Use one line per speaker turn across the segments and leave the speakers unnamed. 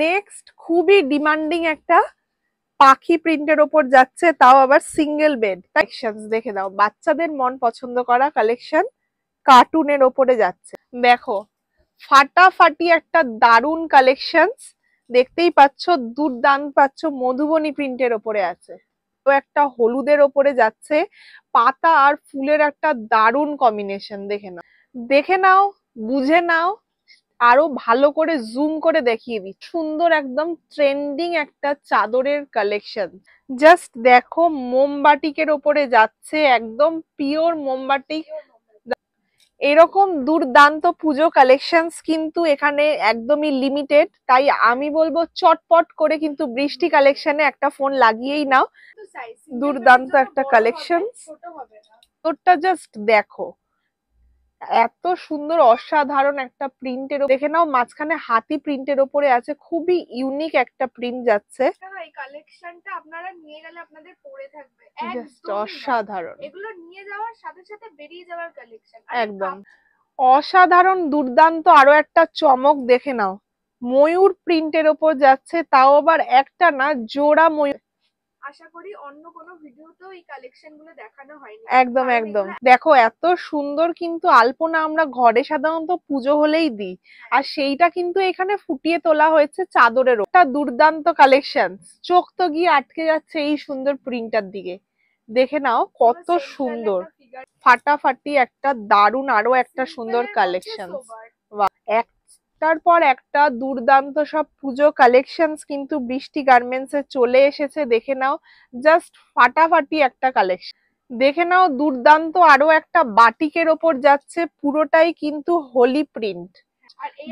Next খুবই demanding একটা পাখি প্রিন্টের ওপর যাচ্ছে, তাও আবার সিঙ্গেল বেড কালেকশন। দেখে দাও, বাচ্চাদের মন পছন্দ করা কালেকশন কার্টুনের ওপরে যাচ্ছে। দেখো ফাটাফাটি একটা দারুন কালেকশন, দেখতেই পাচ্ছ, দুর্দান্ত পাচ্ছ, মধুবনী প্রিন্টের ওপরে আছে। তো একটা হলুদের ওপরে যাচ্ছে, পাতা আর ফুলের একটা দারুন কম্বিনেশন। দেখে নাও, বুঝে নাও, আরো ভালো করে জুম করে দেখিয়ে দিই। সুন্দর একদম ট্রেন্ডিং একটা চাদরের কালেকশন। জাস্ট দেখো, মোমবাটিকের ওপরে যাচ্ছে, একদম পিওর মোমবাটিক। এরকম দুর্দান্ত পুজো কালেকশনস কিন্তু এখানে একদমই লিমিটেড, তাই আমি বলবো চটপট করে কিন্তু বৃষ্টি কালেকশনে একটা ফোন লাগিয়েই নাও। দুর্দান্ত একটা কালেকশন, তোরটা জাস্ট দেখো, এত সুন্দর অসাধারণ একটা প্রিন্টের। দেখে নাও, মাঝখানে হাতি প্রিন্টের ওপরে আছে, খুবই ইউনিক একটা প্রিন্ট যাচ্ছে।
এই কালেকশনটা আপনারা নিয়ে গেলে আপনাদের পরে থাকবে,
জাস্ট অসাধারণ।
এগুলো নিয়ে যাওয়ার সাথে সাথে বেরিয়ে যাওয়ার কালেকশন,
একদম অসাধারণ দুর্দান্ত। আরো একটা চমক দেখে নাও, ময়ূর প্রিন্টের ওপর যাচ্ছে, তাও আবার একটা না, জোড়া ময়ূর।
আশা করি অন্য কোনো ভিডিওতেও এই কালেকশন গুলো দেখানো হয়নি।
একদম একদম। দেখো এত সুন্দর কিন্তু আলপনা আমরা ঘরে সাধারণত পুজো হলেই দিই, আর সেইটা কিন্তু এখানে ফুটিয়ে তোলা হয়েছে চাদরের। একটা দুর্দান্ত কালেকশন, চোখ তো গিয়ে আটকে যাচ্ছে এই সুন্দর প্রিন্টার দিকে। দেখে নাও কত সুন্দর, ফাটাফাটি একটা দারুন আরো একটা সুন্দর কালেকশন। একটার পর একটা দুর্দান্ত সব পুজো কালেকশনস কিন্তু বৃষ্টি গার্মেন্টসে চলে এসেছে। দেখে নাও, জাস্ট ফাটাফাটি একটা কালেকশন। দেখে নাও, দুর্দান্ত আরো একটা বাটিকের ওপর যাচ্ছে, পুরোটাই কিন্তু হোলি প্রিন্ট।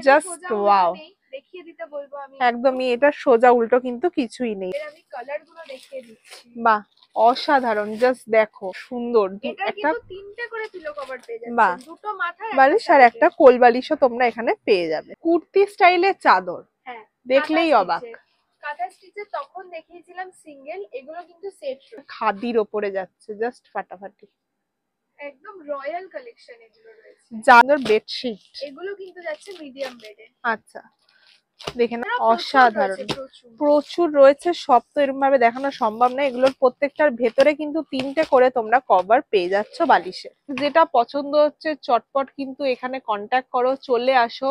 জাস্ট ওয়াও,
দেখিয়ে দিতে বলবো আমি।
একদমই, এটা সোজা উল্টো কিন্তু কিছুই নেই।
আমি কালার গুলো দেখিয়ে দিচ্ছি।
বাহ, অসাধারণ। জাস্ট দেখো, সুন্দর
একটা তিনটে করে পিলো কভার পেয়ে যাচ্ছে,
বাহ,
দুটো মাথার
বালিশ আর একটা কোল বালিশও তোমরা এখানে পেয়ে যাবে। কুর্তি স্টাইলের চাদর,
হ্যাঁ,
দেখলেই অবাক।
কাঁথা স্টিচে তখন দেখিয়েছিলাম সিঙ্গেল, এগুলো কিন্তু সেট।
খাদির ওপরে যাচ্ছে, জাস্ট ফাটাফাটি,
একদম রয়্যাল কালেকশন এগুলো রয়েছে।
চাদর বেডশিট,
এগুলো কিন্তু যাচ্ছে মিডিয়াম বেডে।
আচ্ছা, দেখে না, অসাধারণ, প্রচুর রয়েছে। সব তো এরকম ভাবে দেখানো সম্ভব না। এগুলোর প্রত্যেকটার ভেতরে কিন্তু তিনটে করে তোমরা কভার পেয়ে যাচ্ছ বালিশে। যেটা পছন্দ হচ্ছে চটপট কিন্তু এখানে কন্ট্যাক্ট করো, চলে আসো,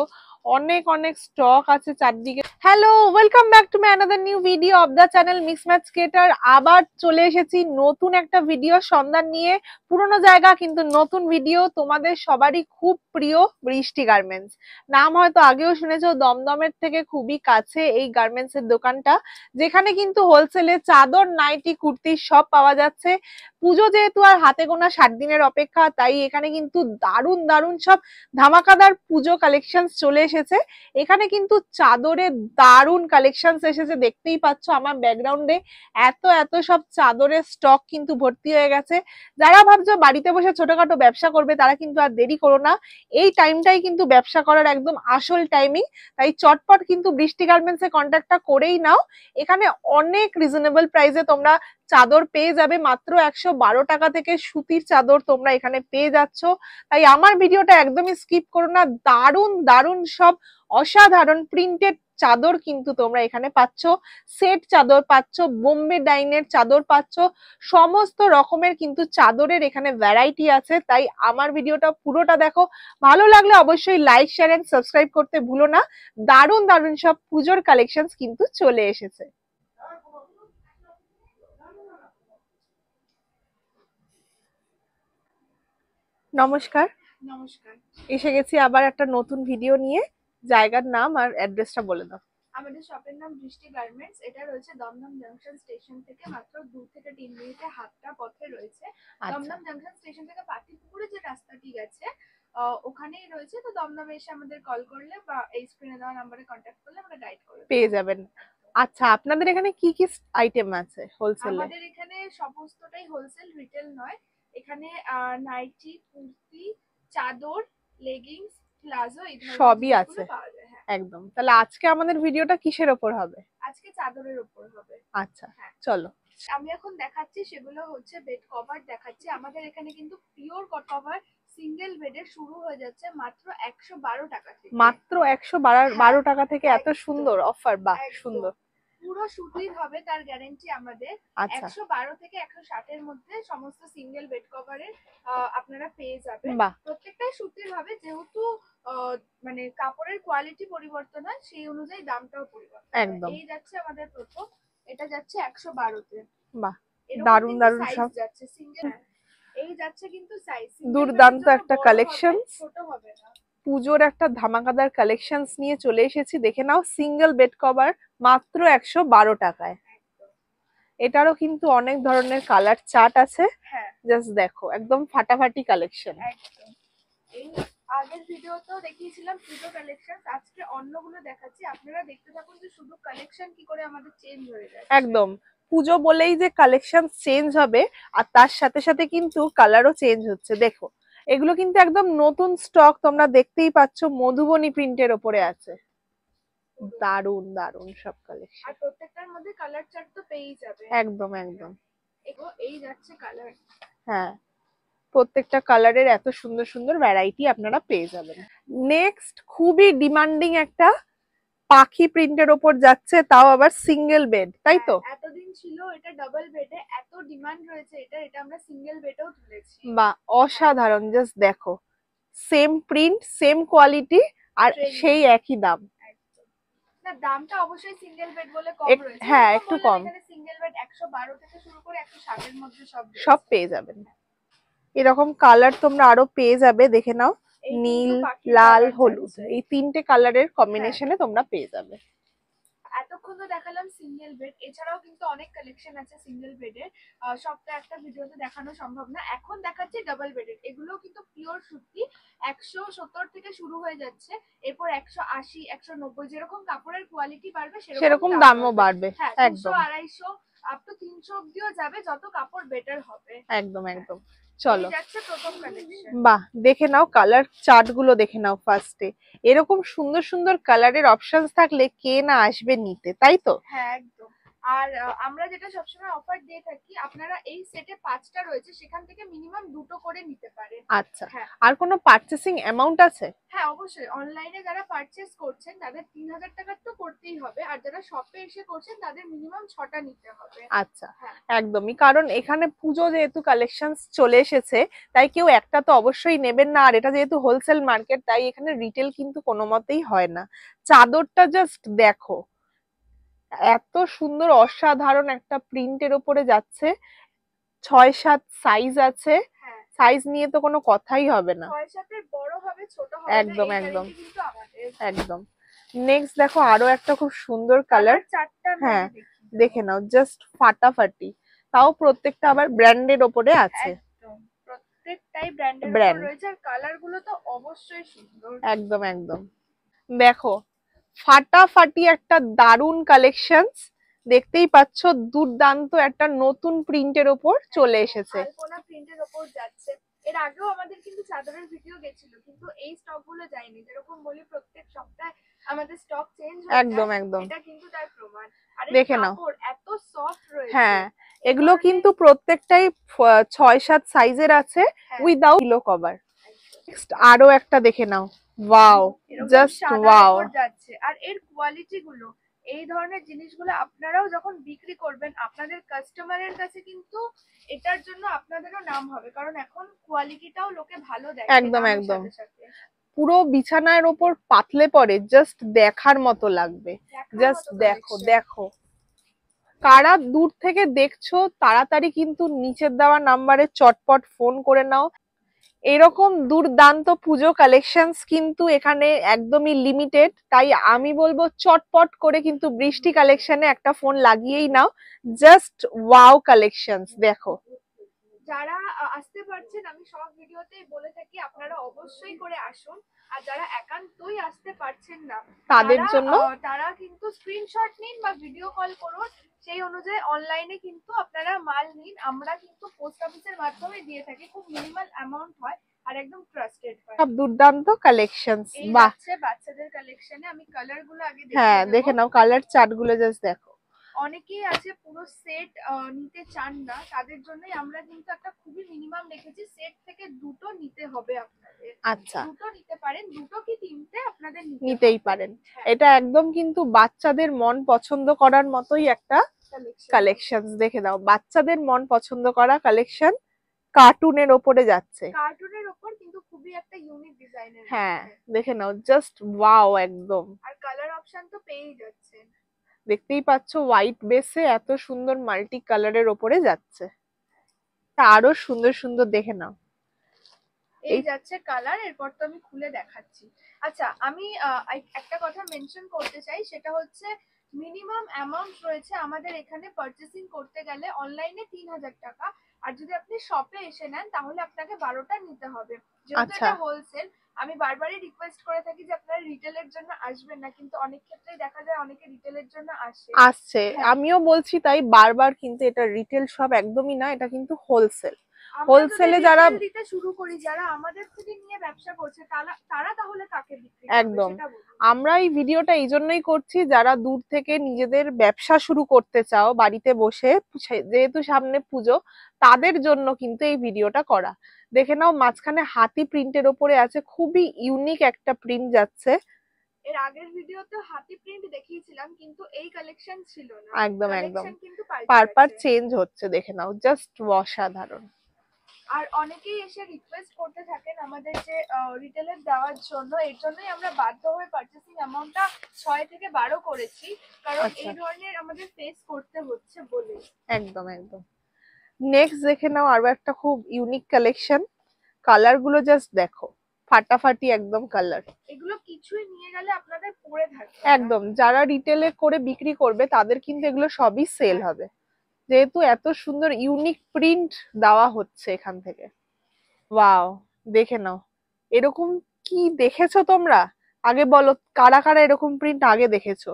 অনেক অনেক স্টক আছে চারদিকে। Hello, welcome back to my another new video of the channel Mixmatch creator. আবার চলে এসেছি নতুন একটা ভিডিও সন্ধান নিয়ে। পুরোনো জায়গা কিন্তু নতুন ভিডিও, তোমাদের সবারই খুব প্রিয় বৃষ্টি গার্মেন্টস। নাম হয়তো আগেও শুনেছো, দমদমের থেকে খুবই কাছে এই গার্মেন্টস এর দোকানটা, যেখানে কিন্তু হোলসেলে চাদর, নাইটি, কুর্তি সব পাওয়া যাচ্ছে। পুজো যেহেতু আর হাতে গোনা 60 দিনের অপেক্ষা, তাই এখানে কিন্তু দারুন দারুন সব ধামাকাদার পুজো কালেকশন চলে এসেছে। এখানে কিন্তু চাদরের দারুন কালেকশন এসেছে, দেখতেই পাচ্ছ আমার ব্যাকগ্রাউন্ডে এত এত সব চাদরের স্টক কিন্তু ভর্তি হয়ে গেছে। যারা ভাবছো বাড়িতে বসে ছোটখাটো ব্যবসা করবে, তারা কিন্তু আর দেরি করো না, এই টাইমটাই কিন্তু ব্যবসা করার একদম আসল টাইমিং। তাই চটপট কিন্তু বৃষ্টি গার্মেন্টস এ কন্ট্যাক্টটা করেই নাও। এখানে অনেক রিজনেবল প্রাইসে তোমরা চাদর পেয়ে যাবে, মাত্র 112 টাকা থেকে সুতির চাদর তোমরা এখানে পেয়ে যাচ্ছ। তাই আমার ভিডিওটা একদমই স্কিপ করো না, দারুন দারুন সব অসাধারণ প্রিন্টেড চাদর কিন্তু তোমরা এখানে পাচ্ছ। সেট চাদর পাচ্ছ, বোম্বে ডাইনের চাদর পাচ্ছ, সমস্ত রকমের কিন্তু চাদরের এখানে ভ্যারাইটি আছে। তাই আমার ভিডিওটা পুরোটা দেখো, ভালো লাগলে অবশ্যই লাইক, শেয়ার এন্ড সাবস্ক্রাইব করতে ভুলো না। দারুন দারুন সব পুজোর কালেকশন কিন্তু চলে এসেছে। নমস্কার,
নমস্কার,
এসে গেছি আবার একটা নতুন ভিডিও নিয়ে। জায়গার নাম আর অ্যাড্রেসটা বলে দাও।
আমাদের শপের নাম বৃষ্টি গার্মেন্টস। এটা রয়েছে দমদম জাংশন স্টেশন থেকে মাত্র 2 থেকে 3 মিনিটে হাঁটা পথে রয়েছে। দমদম জাংশন স্টেশন থেকে পাতিপুকুরে যে রাস্তাটি গেছে ওখানেই রয়েছে। তো দমদমে এসে আমাদের কল করলে বা এই স্ক্রিনে দেওয়া নম্বরে কন্ট্যাক্ট করলে আমরা গাইড করে
পেয়ে যাবেন। আচ্ছা, আপনাদের এখানে কি কি আইটেম আছে হোলসেলে?
আমাদের এখানে সমস্তটাই হোলসেল, রিটেল নয়। এখানে নাইটি, কুর্তি, চাদর, লেগিংস, প্লাজো এই ধরনের
সবই আছে
পাওয়া যায়।
একদম। তাহলে আজকে আমাদের ভিডিওটা কিসের ওপর হবে?
আজকে চাদরের উপর হবে।
আচ্ছা, চলো।
আমি এখন দেখাচ্ছি সেগুলো হচ্ছে বেড কভার দেখাচ্ছি। আমাদের এখানে কিন্তু পিওর কভার সিঙ্গেল বেডের শুরু হয়ে যাচ্ছে মাত্র 112 টাকা থেকে।
মাত্র 112
হ্যাঁ,
টাকা থেকে এত সুন্দর অফার, বাহ
একদম।
সুন্দর।
পুরো সুতির হবে তার গ্যারান্টি আমাদের।
আচ্ছা
112 থেকে 160 এর মধ্যে সমস্ত সিঙ্গেল বেড কভারের আপনারা পেয়ে যাবেন।
বাহ,
প্রত্যেকটাই সুতির হবে, যেহেতু মানে কাপড়ের কোয়ালিটি পরিবর্তন হয় সেই অনুযায়ী দামটাও পরিবর্তন হয়।
একদম
এই যাচ্ছে আমাদের প্রথম, এটা যাচ্ছে 112 তে।
বাহ,
এরকম
দারুন
কিন্তু
দারুন
সাইজ
সব,
যাচ্ছে সিঙ্গেল। এই যাচ্ছে কিন্তু সাইজ
দুর্দান্ত একটা কালেকশন।
ছোট হবে না।
পুজোর একটা ধামাকাদার কালেকশনস নিয়ে চলে এসেছি, দেখে নাও সিঙ্গেল বেড কভার মাত্র 112 টাকায়। এটারও কিন্তু অনেক ধরনের কালার চার্ট আছে,
হ্যাঁ
জাস্ট দেখো একদম ফাটাফাটি কালেকশন।
একদম। এই আগের ভিডিওতেও দেখিয়েছিলাম পুজো কালেকশন, আজকে অন্যগুলো দেখাচ্ছি। আপনারা দেখতে থাকুন যে শুধু কালেকশন কি করে আমাদের চেঞ্জ হয়ে যায়।
একদম, পুজো বলেই যে কালেকশন চেঞ্জ হবে, আর তার সাথে সাথে কিন্তু কালারও চেঞ্জ হচ্ছে। দেখো এগুলো কিন্তু একদম নতুন স্টক, তোমরা দেখতেই পাচ্ছ মধুবনী প্রিন্টের ওপরে আছে। দারুন দারুন সব কালেকশন,
আর প্রত্যেকটার মধ্যে কালার চার্ট তো পেয়েই যাবে।
একদম একদম।
এই যাচ্ছে কালার।
হ্যাঁ, প্রত্যেকটা কালারের এত সুন্দর সুন্দর ভ্যারাইটি আপনারা পেয়ে যাবেন। নেক্সট খুবই ডিমান্ডিং একটা পাখি প্রিন্টের ওপর যাচ্ছে, তাও আবার সিঙ্গেল বেড, তাই তো?
এতদিন ছিল এটা ডাবল বেডে, এত ডিমান্ড রয়েছে এটা, এটা আমরা সিঙ্গেল বেডেও তুলেছি।
বা অসাধারণ, জাস্ট দেখো সেম প্রিন্ট সেম কোয়ালিটি আর সেই একই দাম।
না দামটা অবশ্যই সিঙ্গেল বেড বলে কম রয়েছে।
হ্যাঁ একটু কম,
এখানে সিঙ্গেল বেড 112 থেকে শুরু করে 160 এর মধ্যে
সব পেয়ে যাবেন। এরকম কালার তোমরা আরো পেয়ে যাবে, দেখে নাও নীল, লাল, হলুদ, এই তিনটে কালারের কম্বিনেশনে তোমরা পেয়ে যাবে।
এতক্ষণ তো দেখালাম সিঙ্গেল বেড, এছাড়াও কিন্তু অনেক কালেকশন আছে সিঙ্গেল বেডের, সবটা একটা ভিডিওতে দেখানো সম্ভব না। এখন দেখাচ্ছি ডাবল বেডের, এগুলো কিন্তু পিওর সুতি। 170 থেকে শুরু হয়ে যাচ্ছে, এরপর 180, 190, যেরকম কাপড়ের কোয়ালিটি বাড়বে
সেরকম দামও বাড়বে।
হ্যাঁ,
একদম
200, 250 আপ টু 300 অব্দিও যাবে, যত কাপড় বেটার হবে।
একদম একদম। চলো
যাচ্ছে প্রথম কালেকশন।
বাহ, দেখে নাও কালার চার্ট গুলো, দেখে নাও ফার্স্টে। এরকম সুন্দর সুন্দর কালারের অপশনস থাকলে কে না আসবে নিতে, তাই তো?
হ্যাঁ একদম। আর আমরা যেটা সবসময় অফার দিয়ে থাকি, আপনারা এই সেটে 5টা রয়েছে, সেখান থেকে মিনিমাম 2টো করে নিতে পারেন।
আচ্ছা, আর কোনো পারচেসিং অ্যামাউন্ট আছে?
হ্যাঁ অবশ্যই, অনলাইনে যারা পারচেজ করছেন তাদের 3000 টাকা তো করতেই হবে, আর যারা শপে এসে করছেন তাদের মিনিমাম 6টা নিতে হবে।
আচ্ছা, একদমই, কারণ এখানে পুজো যেহেতু কালেকশনস চলে এসেছে, তাই কেউ একটা তো অবশ্যই নেবেন না। আর এটা যেহেতু হোলসেল মার্কেট, তাই এখানে রিটেল কিন্তু কোনো মতেই হয় না। চাদরটা জাস্ট দেখো, এত সুন্দর অসাধারণ একটা প্রিন্টের ওপরে যাচ্ছে। 6-7 সাইজ আছে, সাইজ নিয়ে তো কোনো কথাই হবে না।
6-7 বড় হবে ছোট হবে,
একদম একদম
কিন্তু আমাদের
একদম। নেক্সট দেখো আরো একটা খুব সুন্দর কালার, হ্যাঁ দেখে নাও, জাস্ট ফাটাফাটি। তাও প্রত্যেকটা আবার ব্র্যান্ডের ওপরে আছে,
প্রত্যেকটাই ব্র্যান্ডের রয়েছে, আর কালার গুলো তো অবশ্যই সুন্দর।
একদম একদম। দেখো ফাটাফাটি একটা দারুন কালেকশনস, দেখতেই পাচ্ছ দুর্দান্ত একটা নতুন প্রিন্টের ওপর চলে এসেছে।
আলপনা প্রিন্টের ওপর যাচ্ছে। এর আগেও আমাদের কিন্তু চাদরের ভিডিও গেছিল, কিন্তু এই স্টক গুলো যায়নি। যেরকম বলি প্রত্যেক সপ্তাহে আমাদের স্টক চেঞ্জ হয়,
একদম একদম,
এটা কিন্তু তার প্রমাণ। আর
দেখে নাও
এত সফট রয়েছে।
হ্যাঁ, এগুলো কিন্তু প্রত্যেকটাই 6-7 সাইজের আছে উইদাউট পিলো কভার। নেক্সট আরো একটা দেখে নাও, ওয়াও, জাস্ট ওয়াও
যাচ্ছে। আর এর কোয়ালিটি গুলো, এই ধরনের জিনিসগুলো আপনারাও যখন বিক্রি করবেন আপনাদের কাস্টমারের কাছে, কিন্তু এটার জন্য আপনাদেরও নাম হবে, কারণ এখন কোয়ালিটিটাও লোকে ভালো দেখে।
একদম একদম, পুরো বিছানার ওপর পাতলে পরে জাস্ট দেখার মতো লাগবে। জাস্ট দেখো দেখো, কারা দূর থেকে দেখছো তাড়াতাড়ি কিন্তু নিচের দেওয়া নাম্বারে চটপট ফোন করে নাও। এরকম দুর্দান্ত পুজো কালেকশনস কিন্তু এখানে একদমই লিমিটেড, তাই আমি বলবো চটপট করে কিন্তু বৃষ্টি কালেকশনে একটা ফোন লাগিয়েই নাও। জাস্ট ওয়াও কালেকশনস দেখো।
যারা আসতে পারছেন, আমি সব ভিডিওতেই বলে থাকি আপনারা অবশ্যই করে আসুন। আর যারা একান্তই আসতে পারছেন না
তাদের জন্য
তারা কিন্তু স্ক্রিনশট নিন বা ভিডিও কল করুন, সেই অনুযায়ী অনলাইনে কিন্তু আপনারা মাল নিন। আমরা কিন্তু পোস্ট অফিসের মাধ্যমে দিয়ে থাকি, খুব মিনিমাল অ্যামাউন্ট হয় আর একদম ট্রাস্টেড হয়।
সব দুর্দান্ত কালেকশনস। বাহ,
বাচ্চাদের কালেকশনে আমি কালার গুলো আগে
হ্যাঁ দেখে নাও, কালার চার্ট গুলো জাস্ট দেখো।
অনেকেই আছে পুরো সেট নিতে চান না, তাদের জন্যই আমরা কিন্তু একটা খুবই মিনিমাম রেখেছি, সেট থেকে দুটো নিতে হবে আপনাদের।
আচ্ছা,
দুটো নিতে পারেন, দুটো কি তিনটে আপনাদের
নিতেই পারেন।
হ্যাঁ,
এটা একদম কিন্তু বাচ্চাদের মন পছন্দ করার মতোই একটা
collection।
কালেকশন। দেখে দাও, বাচ্চাদের মন পছন্দ করা কালেকশন, কার্টুনের ওপরে যাচ্ছে।
কার্টুনের ওপর কিন্তু খুবই একটা ইউনিক ডিজাইনের।
হ্যাঁ, দেখে নাও, জাস্ট ওয়াও একদম।
আর কালার অপশন তো পেয়েই যাচ্ছেন,
দেখতেই পাচ্ছ হোয়াইট বেসে এত সুন্দর মাল্টি কালারের ওপরে যাচ্ছে। আরো সুন্দর সুন্দর দেখে নাও।
এই যাচ্ছে কালার, এরপর তো আমি খুলে দেখাচ্ছি। আচ্ছা, আমি একটা কথা মেনশন করতে চাই, সেটা হচ্ছে মিনিমাম অ্যামাউন্ট রয়েছে আমাদের এখানে পারচেসিং করতে গেলে অনলাইনে 3000 টাকা, আর যদি আপনি শপে এসে নেন তাহলে আপনাকে 12টা নিতে হবে। যেহেতু
আচ্ছা,
এটা হোলসেল, আমি বারবারই রিকোয়েস্ট করে থাকি যে আপনারা রিটেলের জন্য আসবেন না, কিন্তু অনেক ক্ষেত্রেই দেখা যায় অনেকে রিটেলের জন্য
আসছে।
হ্যাঁ।
আমিও বলছি তাই বারবার, কিন্তু এটা রিটেল শপ একদমই না, এটা কিন্তু হোলসেল।
আমরা
হোলসেলে
যদি
যারা
রিটেল দিতে শুরু করি, যারা আমাদের থেকে নিয়ে ব্যবসা করছে, তারা তাহলে কাকে বিক্রি করবে
একদম,
সেটা বলুন।
আমরা এই ভিডিওটা এই জন্যই করছি, যারা দূর থেকে নিজেদের ব্যবসা শুরু করতে চাও বাড়িতে বসে, যেহেতু সামনে পুজো, তাদের জন্য কিন্তু এই ভিডিওটা করা। দেখে নাও, মাঝখানে হাতি প্রিন্টের ওপরে আছে, খুবই ইউনিক একটা প্রিন্ট যাচ্ছে।
এর আগের ভিডিওতে হাতি প্রিন্ট দেখিয়েছিলাম, কিন্তু এই কালেকশন ছিল না।
একদম একদম,
কালেকশন কিন্তু
পারপার
পাল্টে গেছে।
চেঞ্জ হচ্ছে, দেখে নাও, জাস্ট অসাধারণ।
আর অনেকেই এসে রিকোয়েস্ট করতে থাকেন আমাদের যে রিটেলের দেওয়ার জন্য, এর জন্যই আমরা বাধ্য হয়ে পারচেসিং অ্যামাউন্টটা 6 থেকে 12 করেছি, কারণ
আচ্ছা,
এই ধরনের আমাদের ফেস করতে হচ্ছে বলে।
একদম একদম। নেক্সট দেখে নাও, আরো একটা খুব ইউনিক কালেকশন। কালার গুলো জাস্ট দেখো, ফাটাফাটি একদম কালার।
এগুলো কিছুই নিয়ে গেলে আপনাদের পরে থাকবে না।
একদম, যারা রিটেলে করে বিক্রি করবে তাদের কিন্তু এগুলো সবই সেল হবে, যেহেতু এত সুন্দর ইউনিক প্রিন্ট দেওয়া হচ্ছে এখান থেকে। ওয়াও, দেখে নাও, এরকম কি দেখেছো তোমরা? আগে বলো, কারা কারা এরকম প্রিন্ট আগে দেখেছো?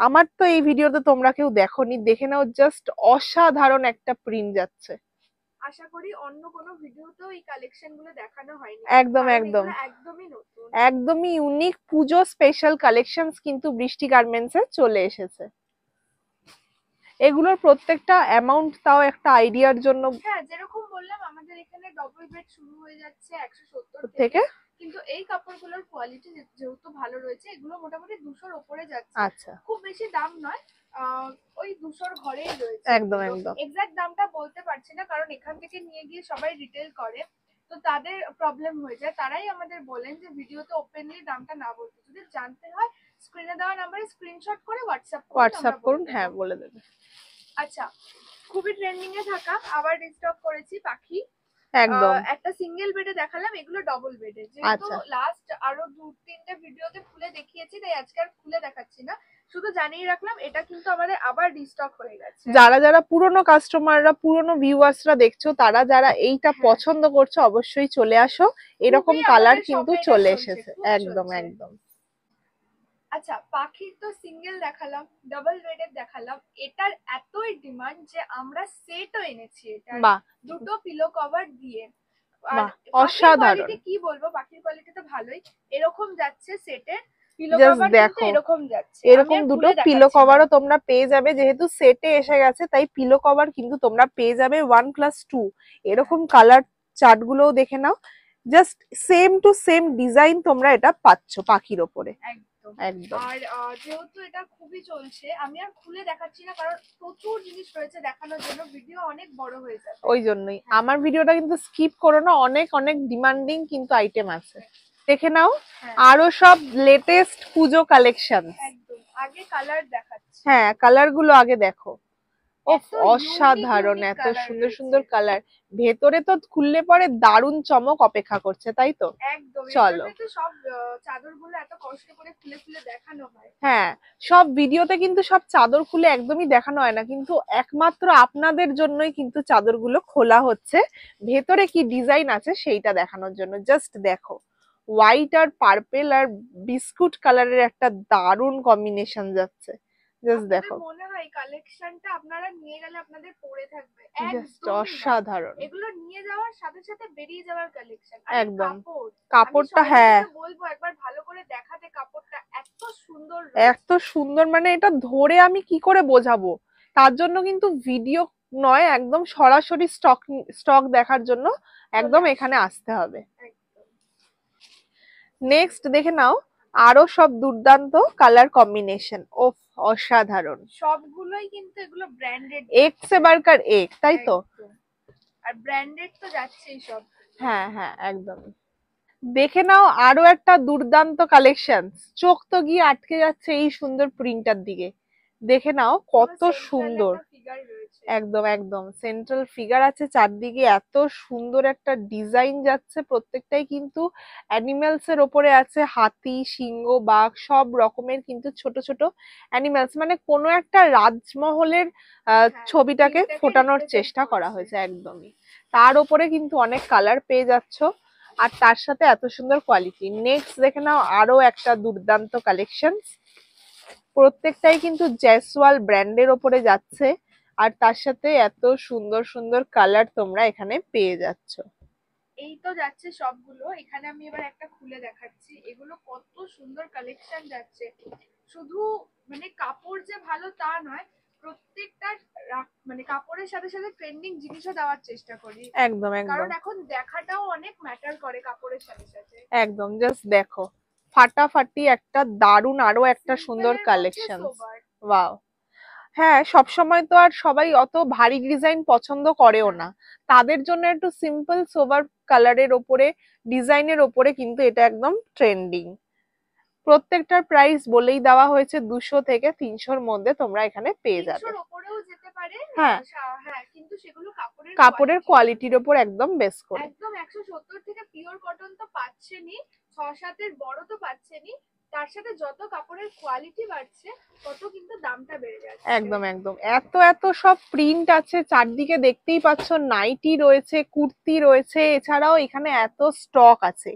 আমার তো এই ভিডিওতে তোমরা কেউ দেখোনি, দেখে নাও, জাস্ট অসাধারণ একটা প্রিন্ট যাচ্ছে।
আশা করি অন্য কোনো ভিডিওতেও এই কালেকশন গুলো দেখানো হয়নি,
একদম
কারণ
একদম,
এগুলো একদমই নতুন।
একদমই ইউনিক পুজো স্পেশাল কালেকশনস কিন্তু বৃষ্টি গার্মেন্টস এ চলে এসেছে। এগুলোর প্রত্যেকটা অ্যামাউন্ট তাও একটা আইডিয়ার জন্য।
হ্যাঁ, যেরকম বললাম আমাদের এখানে ডবল বেড শুরু হয়ে যাচ্ছে 170 থেকে,
থেকে
কিন্তু এই কাপড়গুলোর কোয়ালিটি যেহেতু ভালো রয়েছে, এগুলো মোটামুটি 200-র উপরে যাচ্ছে।
আচ্ছা,
খুব বেশি দাম নয়, ওই 200-র ঘরেই রয়েছে।
একদম একদম,
এক্সাক্ট দামটা বলতে পারছি না, কারণ এখান থেকে নিয়ে গিয়ে সবাই রিটেল করে, তো তাদের প্রবলেম হয়ে যায়। তারাই আমাদের বলেন যে ভিডিওতে ওপেনলি দামটা না বলতে, যদি জানতে হয় স্ক্রিনে দেওয়া নাম্বারে স্ক্রিনশট করে
হোয়াটসঅ্যাপ করুন, হ্যাঁ বলে দেবে।
আচ্ছা, খুবই ট্রেন্ডিং এ থাকা, আবার রিস্টক করেছি পাখি।
একদম,
একটা সিঙ্গেল বেডে দেখালাম, এগুলো ডবল বেডে, যেহেতু
আচ্ছা,
লাস্ট আরো 2-3টে ভিডিওতে খুলে দেখিয়েছি, তাই আজকে আর খুলে দেখাচ্ছি না, শুধু জানিয়ে রাখলাম এটা কিন্তু আমাদের আবার রিস্টক হয়ে গেছে।
যারা যারা পুরনো কাস্টমাররা, পুরনো ভিউয়ার্সরা দেখছো, তারা যারা এইটা
হ্যাঁ।
পছন্দ করছো, অবশ্যই চলে আসো, এরকম
খুবই
কালার
আমাদের
কিন্তু
shop এ এটা
চলে
চলছে,
এসেছে।
খুব
একদম
চলছে।
একদম,
আচ্ছা, পাখির তো সিঙ্গেল দেখালাম, ডাবল বেডের দেখালাম, এটার এতই ডিমান্ড যে আমরা সেটও এনেছি এটার,
বাহ
দুটো পিলো কভার দিয়ে। আর
বাহ,
পাখির
অসাধারণ।
কোয়ালিটি কি বলবো, পাখির কোয়ালিটি তো ভালোই, এরকম যাচ্ছে সেটের পিলো
জাস্ট
কভার, কিন্তু
দেখো,
এরকম যাচ্ছে। আমি
এরকম
আর
দুটো
খুলে
পিলো
দেখাচ্ছি না।
কভারও তোমরা পেয়ে যাবে, যেহেতু সেটে এসে গেছে তাই পিলো কভার কিন্তু তোমরা পেয়ে যাবে 1+2। এরকম কালার চার্ট গুলোও দেখে নাও, just same to same design তোমরা এটা পাচ্ছ পাখির ওপরে।
একদম
একদম,
আর যেহেতু এটা খুবই চলছে, আমি আর খুলে দেখাচ্ছি না, কারণ প্রচুর জিনিস রয়েছে দেখানোর জন্য, ভিডিও অনেক বড় হয়ে যাবে।
ওই জন্যই আমার ভিডিওটা কিন্তু স্কিপ করো না, অনেক অনেক ডিমান্ডিং কিন্তু আইটেম আছে, দেখে নাও।
হ্যাঁ,
আরো সব লেটেস্ট পুজো কালেকশন।
একদম। আগে কালার দেখাচ্ছি।
হ্যাঁ, কালার গুলো আগে দেখো। ওফ,
এত unique
অসাধারণ,
unique
এত
colour
সুন্দর
রয়েছে।
সুন্দর কালার। ভেতরে তো খুললে পরে দারুণ চমক অপেক্ষা করছে, তাই তো?
একদম, এর
চলো,
জন্যই তো সব চাদরগুলো এত কষ্ট করে খুলে খুলে দেখানো হয়।
হ্যাঁ, সব ভিডিওতে কিন্তু সব চাদর খুলে একদমই দেখানো হয় না, কিন্তু একমাত্র আপনাদের জন্যই কিন্তু চাদরগুলো খোলা হচ্ছে, ভেতরে কি ডিজাইন আছে সেইটা দেখানোর জন্য। জাস্ট দেখো, হোয়াইট আর পার্পেল আর বিস্কুট কালারের একটা দারুণ কম্বিনেশন যাচ্ছে, জাস্ট
আপনাদের
দেখো,
মনে হয় এই কালেকশনটা আপনারা নিয়ে গেলে আপনাদের পরে থাকবে?
জাস্ট
একদমই না।
অসাধারণ।
এগুলো নিয়ে যাওয়ার সাথে সাথে বেরিয়ে যাওয়ার কালেকশন। আর
একদম,
কাপড়, আমি
কাপড়টা,
সবাইকে
হ্যাঁ,
বলবো একবার ভালো করে দেখাতে, কাপড়টা এত সুন্দর
এত সুন্দর, মানে এটা ধরে আমি কি করে বোঝাবো, তার জন্য কিন্তু ভিডিও নয়, একদম সরাসরি স্টক দেখার জন্য একদম এখানে আসতে হবে। নেক্সট দেখে নাও আরো সব দুর্দান্ত কালার কম্বিনেশন, ওফ অসাধারণ।
সবগুলোই কিন্তু এগুলো ব্র্যান্ডেড,
এক সে বারকার এক, তাই তো?
আর ব্র্যান্ডেড তো যাচ্ছেই সব।
হ্যাঁ হ্যাঁ একদম। দেখে নাও আরো একটা দুর্দান্ত কালেকশন, চোখ তো গিয়ে আটকে যাচ্ছে এই সুন্দর প্রিন্টার দিকে। দেখে নাও কত সুন্দর, একদম একদম সেন্ট্রাল ফিগার আছে চারদিকে, এত সুন্দর একটা ডিজাইন যাচ্ছে, প্রত্যেকটাই কিন্তু অ্যানিমেলস এর ওপরে আছে, হাতি, সিংহ, বাঘ সব রকমের কিন্তু ছোট ছোট অ্যানিমেলস, মানে কোনো একটা রাজমহলের ছবিটাকে ফোটানোর চেষ্টা করা হয়েছে একদমই। তার ওপরে কিন্তু অনেক কালার পেয়ে যাচ্ছ, আর তার সাথে এত সুন্দর কোয়ালিটি। নেক্সট দেখে নাও আরো একটা দুর্দান্ত কালেকশন, প্রত্যেকটাই কিন্তু জয়সওয়াল ব্র্যান্ডের ওপরে যাচ্ছে, আর তার সাথে এত সুন্দর সুন্দর কালার তোমরা এখানে পেয়ে যাচ্ছ।
এই তো যাচ্ছে সবগুলো, এখানে আমি এবার একটা খুলে দেখাচ্ছি, এগুলো কত সুন্দর কালেকশন যাচ্ছে। শুধু মানে কাপড় যে ভালো তা নয়, প্রত্যেকটা মানে কাপড়ের সাথে সাথে ট্রেন্ডিং জিনিসও দেওয়ার চেষ্টা করি।
একদম একদম,
কারণ এখন দেখাটাও অনেক ম্যাটার করে কাপড়ের সাথে সাথে।
একদম জাস্ট দেখো ফাটাফাটি একটা দারুণ আরো একটা সুন্দর কালেকশন, ওয়াও। হ্যাঁ সবসময় তো আর সবাই অত ভারী ডিজাইন পছন্দ করেও না, তাদের জন্য একটু সিম্পল সোবার কালারের ওপরে ডিজাইনের ওপরে কিন্তু এটা একদম ট্রেন্ডিং। প্রত্যেকটার প্রাইস বলেই দেওয়া হয়েছে 200 থেকে 300-র মধ্যে তোমরা এখানে পেয়ে যাবে।
300-র উপরেও যেতে পারে,
হ্যাঁ
হ্যাঁ, কিন্তু সেগুলো
কাপড়ের কোয়ালিটির উপর একদম বেস করে।
একদম 170 থেকে পিওর কটন তো পাচ্ছেনই, 6-7-এর বড় তো পাচ্ছেনই, তার সাথে যত কাপড়ের কোয়ালিটি বাড়ছে তত কিন্তু দামটা বেড়ে যাচ্ছে।
একদম একদম, এত এত সব প্রিন্ট আছে চারদিকে, দেখতেই পাচ্ছ নাইটি রয়েছে, কুর্তি রয়েছে, এছাড়াও এখানে এত স্টক আছে,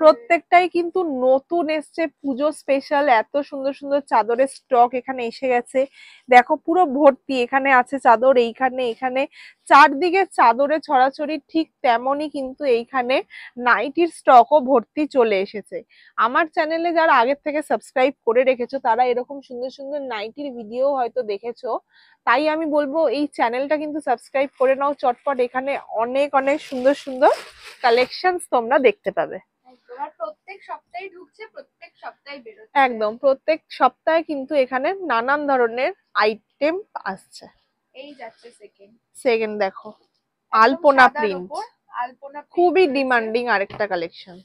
প্রত্যেকটাই কিন্তু নতুন এসছে, পুজো স্পেশাল, এত সুন্দর সুন্দর চাদরের স্টক এখানে এসে গেছে। দেখো পুরো ভর্তি এখানে আছে চাদর, এইখানে এখানে চারদিকে চাদরে ছড়াছড়ি, ঠিক তেমনই কিন্তু এইখানে নাইটির স্টকও ভর্তি চলে এসেছে। আমার চ্যানেলে যারা আগের থেকে সাবস্ক্রাইব করে রেখেছো তারা এরকম সুন্দর সুন্দর নাইটির ভিডিও হয়তো দেখেছো, তাই আমি বলবো এই চ্যানেলটা কিন্তু সাবস্ক্রাইব করে নাও চটপট, এখানে অনেক অনেক সুন্দর সুন্দর কালেকশনস তোমরা দেখতে পাবে।
প্রত্যেক সপ্তাহে ঢুকছে, প্রত্যেক সপ্তাহে বেরোচ্ছে,
একদম প্রত্যেক সপ্তাহে কিন্তু এখানে নানান ধরনের আইটেম আসছে।
এই যাচ্ছে
সেকেন্ড দেখো আলপনা প্রিন্ট, খুবই ডিমান্ডিং আরেকটা কালেকশন।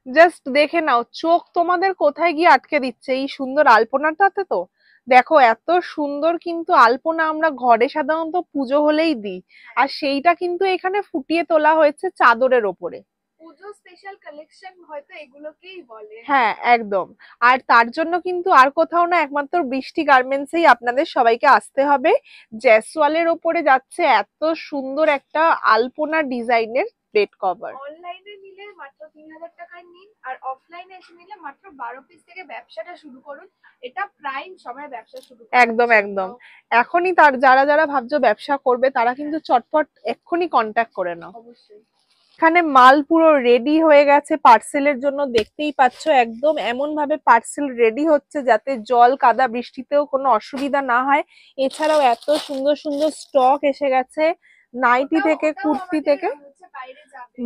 জাস্ট দেখে নাও চোখ তোমাদের কোথায় গিয়ে আটকে দিচ্ছে এই সুন্দর আলপনাটাতে। তো দেখো এত সুন্দর কিন্তু আলপনা আমরা ঘরে সাধারণত পুজো হলেই দিই, আর সেইটা কিন্তু এখানে ফুটিয়ে তোলা হয়েছে চাদরের ওপরে।
পুজো স্পেশাল কালেকশন হয়তো এগুলোকেই বলে।
হ্যাঁ একদম, আর তার জন্য কিন্তু আর কোথাও না, একমাত্র বৃষ্টি গার্মেন্টসেই আপনাদের সবাইকে আসতে হবে। জয়সওয়ালের ওপরে যাচ্ছে এত সুন্দর একটা আলপনা ডিজাইনের বেড কভার।
অনলাইনে নিলে মাত্র 3000 টাকায় নিন, আর অফলাইনে এসে নিলে মাত্র 12 পিস থেকে ব্যবসাটা শুরু করুন, এটা প্রাইম সময় ব্যবসা শুরু করুন।
একদম একদম, এখনই তার যারা যারা ভাবছো ব্যবসা করবে তারা কিন্তু চটপট এক্ষুনি কন্ট্যাক্ট করে নাও।
অবশ্যই।
এখানে মাল পুরো রেডি হয়ে গেছে পার্সেলের জন্য, দেখতেই পাচ্ছ একদম এমন ভাবে পার্সেল রেডি হচ্ছে যাতে জল কাদা বৃষ্টিতেও কোনো অসুবিধা না হয়। এছাড়াও এত সুন্দর সুন্দর স্টক এসে গেছে, নাইটি থেকে কুর্তি থেকে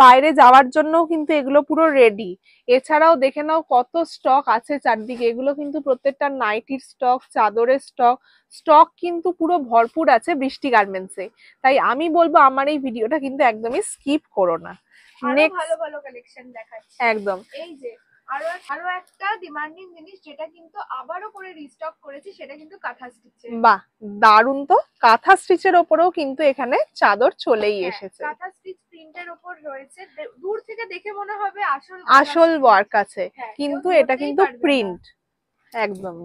বাইরে যাওয়ার জন্য কিন্তু এগুলো পুরো রেডি। এছাড়াও দেখে নাও কত স্টক আছে চারদিকে, এগুলো কিন্তু প্রত্যেকটা নাইটির স্টক, চাদরের স্টক, স্টক কিন্তু পুরো ভরপুর আছে বৃষ্টি গার্মেন্টসে। তাই আমি বলবো আমার এই ভিডিওটা কিন্তু একদমই স্কিপ করো না।
ভালো ভালো কালেকশন দেখাচ্ছি
একদম।
এই যে আরো একটা ডিমান্ডিং জিনিস যেটা কিন্তু আবারও করে রিস্টক করেছি, সেটা কিন্তু কাঁথা স্টিচের।
বাহ দারুন তো, কাঁথা স্টিচের ওপরেও কিন্তু এখানে চাদর চলেই এসেছে।
কাঁথা স্টিচ প্রিন্টের উপর রয়েছে, দূর থেকে দেখে মনে হবে
আসল ওয়ার্ক আছে, কিন্তু এটা কিন্তু প্রিন্ট। একদম,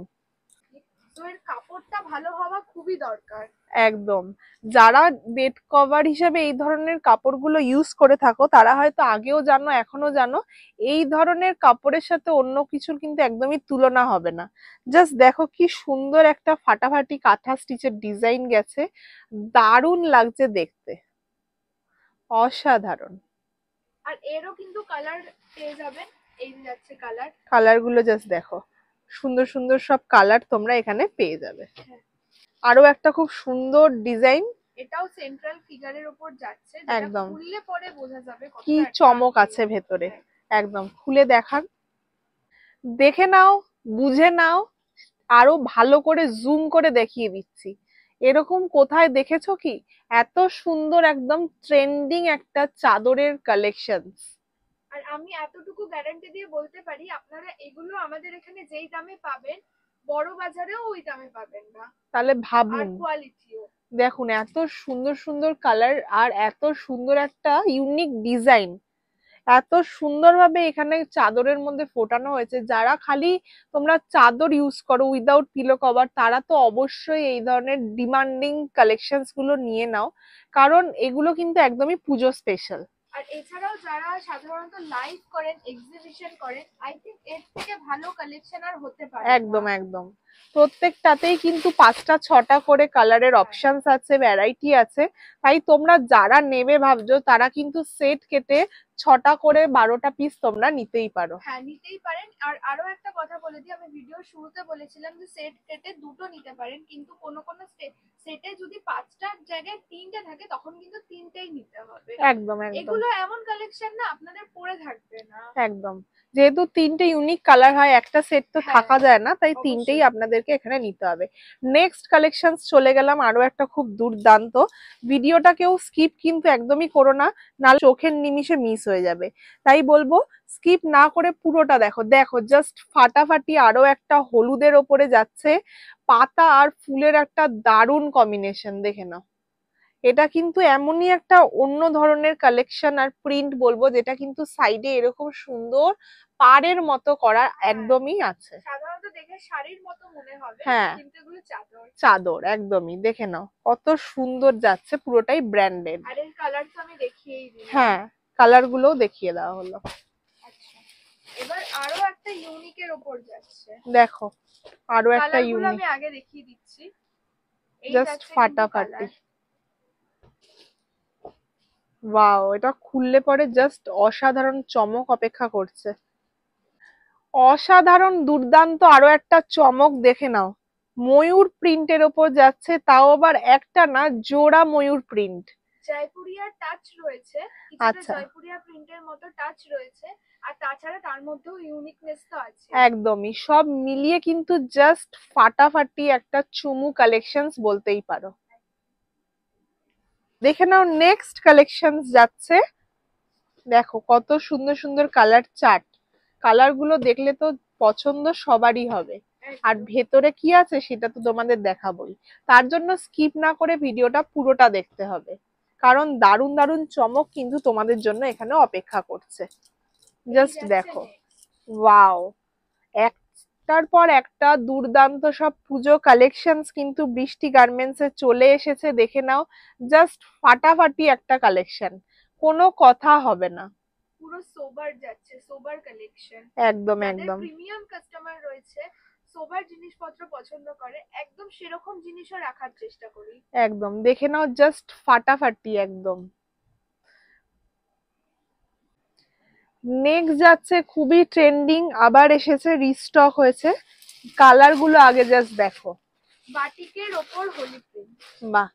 তো এর কাপড়টা ভালো হওয়া খুবই দরকার।
একদম, যারা বেড কভার হিসেবে এই ধরনের কাপড়গুলো ইউজ করে থাকো তারা হয়তো আগেও জানো এখনো জানো, এই ধরনের কাপড়ের সাথে অন্য কিছুর কিন্তু একদমই তুলনা হবে না। জাস্ট দেখো কি সুন্দর একটা ফাটাফাটি কাঁথা স্টিচের ডিজাইন গেছে, দারুণ লাগছে দেখতে, অসাধারণ।
আর এরও কিন্তু কালার পেয়ে যাবেন, এই যে যাচ্ছে কালার,
কালার গুলো জাস্ট দেখো, সুন্দর সুন্দর সব কালার তোমরা এখানে পেয়ে যাবে।
হ্যাঁ।
আরো একটা খুব সুন্দর ডিজাইন,
এটাও সেন্ট্রাল ফিগারের উপর যাচ্ছে, যেটা
একদম
খুললে পরে বোঝা যাবে
কি
কতটা
চমক
attractive।
আছে ভেতরে।
হ্যাঁ।
একদম খুলে দেখান, দেখে নাও, বুঝে নাও, আরো ভালো করে জুম করে দেখিয়ে দিচ্ছি। এরকম কোথায় দেখেছো কি এত সুন্দর একদম ট্রেন্ডিং একটা চাদরের কালেকশন?
আর আমি এতটুকু গ্যারান্টি দিয়ে বলতে পারি, আপনারা এগুলো আমাদের এখানে যেই দামে পাবেন, বড় বাজারেও ওই দামে পাবেন না।
তাহলে
আর
ভাবুন,
কোয়ালিটিও
দেখুন এত সুন্দর সুন্দর কালার আর এত সুন্দর একটা ইউনিক ডিজাইন, এত সুন্দরভাবে এখানে চাদরের মধ্যে ফোটানো হয়েছে। যারা খালি তোমরা চাদর ইউজ করো উইদাউট পিলো কভার, তারা তো অবশ্যই এই ধরনের ডিমান্ডিং কালেকশনস গুলো নিয়ে নাও, কারণ এগুলো কিন্তু একদমই পুজো স্পেশাল।
আর এছাড়াও যারা সাধারণত লাইভ করেন, এক্সিবিশন করেন, আই থিংক এর থেকে ভালো কালেকশন আর হতে পারে না।
একদম একদম, প্রত্যেকটাতেই কিন্তু 5টা 6টা করে কালারের অপশনস আছে, ভ্যারাইটি আছে। তাই তোমরা যারা নেবে ভাবছো তারা কিন্তু সেট কেটে 6টা করে 12টা পিস তোমরা নিতেই পারো।
হ্যাঁ, নিতেই পারেন। আর আরো একটা কথা বলে দিই, আমি ভিডিওর শুরুতে বলেছিলাম যে সেট কেটে দুটো নিতে পারেন, কিন্তু কোনো কোনো সেটে যদি 5টার জায়গায় 3টে থাকে তখন কিন্তু 3টেই নিতে হবে।
একদম একদম,
এগুলো এমন কালেকশন না আপনাদের পড়ে থাকবে না।
একদম, যেহেতু 3টে ইউনিক কালার হয়, একটা সেট তো
হ্যাঁ,
থাকা যায় না, তাই
অবশ্যই।
3টেই আপনাদেরকে এখানে নিতে হবে। নেক্সট কালেকশন চলে গেলাম আরো একটা খুব দুর্দান্ত। ভিডিওটা কেউ স্কিপ কিন্তু একদমই করো না, নাহলে চোখের নিমিষে মিস হয়ে যাবে। তাই বলবো স্কিপ না করে পুরোটা দেখো। দেখো জাস্ট ফাটাফাটি আরো একটা হলুদের ওপরে যাচ্ছে, পাতা আর ফুলের একটা দারুণ কম্বিনেশন, দেখে নাও। এটা কিন্তু এমনই একটা অন্য ধরনের কালেকশন আর প্রিন্ট বলবো, যেটা কিন্তু সাইডে এরকম সুন্দর পাড়ের মতো করা একদমই আছে।
সাধারণত দেখে শাড়ির মতো মনে হবে,
হ্যাঁ,
কিন্তু এগুলো চাদর।
চাদর একদমই, দেখে নাও কত সুন্দর যাচ্ছে, পুরোটাই ব্র্যান্ডেড।
আর এর কালার তো আমি দেখিয়েই দিলাম।
হ্যাঁ, কালার গুলোও দেখিয়ে দেওয়া হলো।
আচ্ছা, এবার আরো একটা ইউনিকের উপর যাচ্ছে।
দেখো আরো একটা
কালারগুলো
ইউনিক,
আমি আগে দেখিয়ে দিচ্ছি। এই
জাস্ট
যাচ্ছে কিন্তু
ফাটাফাটি।
colour।
ওয়াও, এটা খুললে পরে জাস্ট অসাধারণ চমক অপেক্ষা করছে। অসাধারণ দুর্দান্ত আরো একটা চমক, দেখে নাও। ময়ূর প্রিন্টের ওপর যাচ্ছে, তাও আবার একটা না, জোড়া ময়ূর প্রিন্ট।
জয়পুরিয়া টাচ রয়েছে, কিছুটা
আচ্ছা,
জয়পুরিয়া প্রিন্টের মতো টাচ রয়েছে। আর তাছাড়া তার মধ্যেও ইউনিকনেস তো আছে।
একদমই সব মিলিয়ে কিন্তু জাস্ট ফাটাফাটি একটা চুমু কালেকশনস বলতেই পারো। দেখে নাও নেক্সট কালেকশনস যাচ্ছে। দেখো কত সুন্দর সুন্দর কালার চার্ট, কালার গুলো দেখলে তো পছন্দ সবারই হবে। আর ভেতরে কি আছে সেটা তো তোমাদের দেখাবোই, তার জন্য স্কিপ না করে ভিডিওটা পুরোটা দেখতে হবে, কারণ দারুণ দারুণ চমক কিন্তু তোমাদের জন্য এখানে অপেক্ষা করছে। জাস্ট দেখো, ওয়াও, একটার পর একটা দুর্দান্ত সব পুজো কালেকশনস কিন্তু বৃষ্টি গার্মেন্টস এ চলে এসেছে, দেখে নাও। জাস্ট ফাটাফাটি একটা কালেকশন, কোনো কথা হবে না।
পুরো সোবার যাচ্ছে, সোবার কালেকশন।
একদম
যাদের
একদম,
প্রিমিয়াম কাস্টমার রয়েছে, সোবার জিনিসপত্র পছন্দ করে, একদম সেরকম জিনিসও রাখার চেষ্টা করি।
একদম দেখে নাও, জাস্ট ফাটাফাটি একদম। নেক্সট যাচ্ছে খুবই ট্রেন্ডিং, আবার এসেছে, রিস্টক হয়েছে। কালার গুলো আগে জাস্ট দেখো,
বাটিকের ওপর হোলি প্রিন্ট।
বাহ,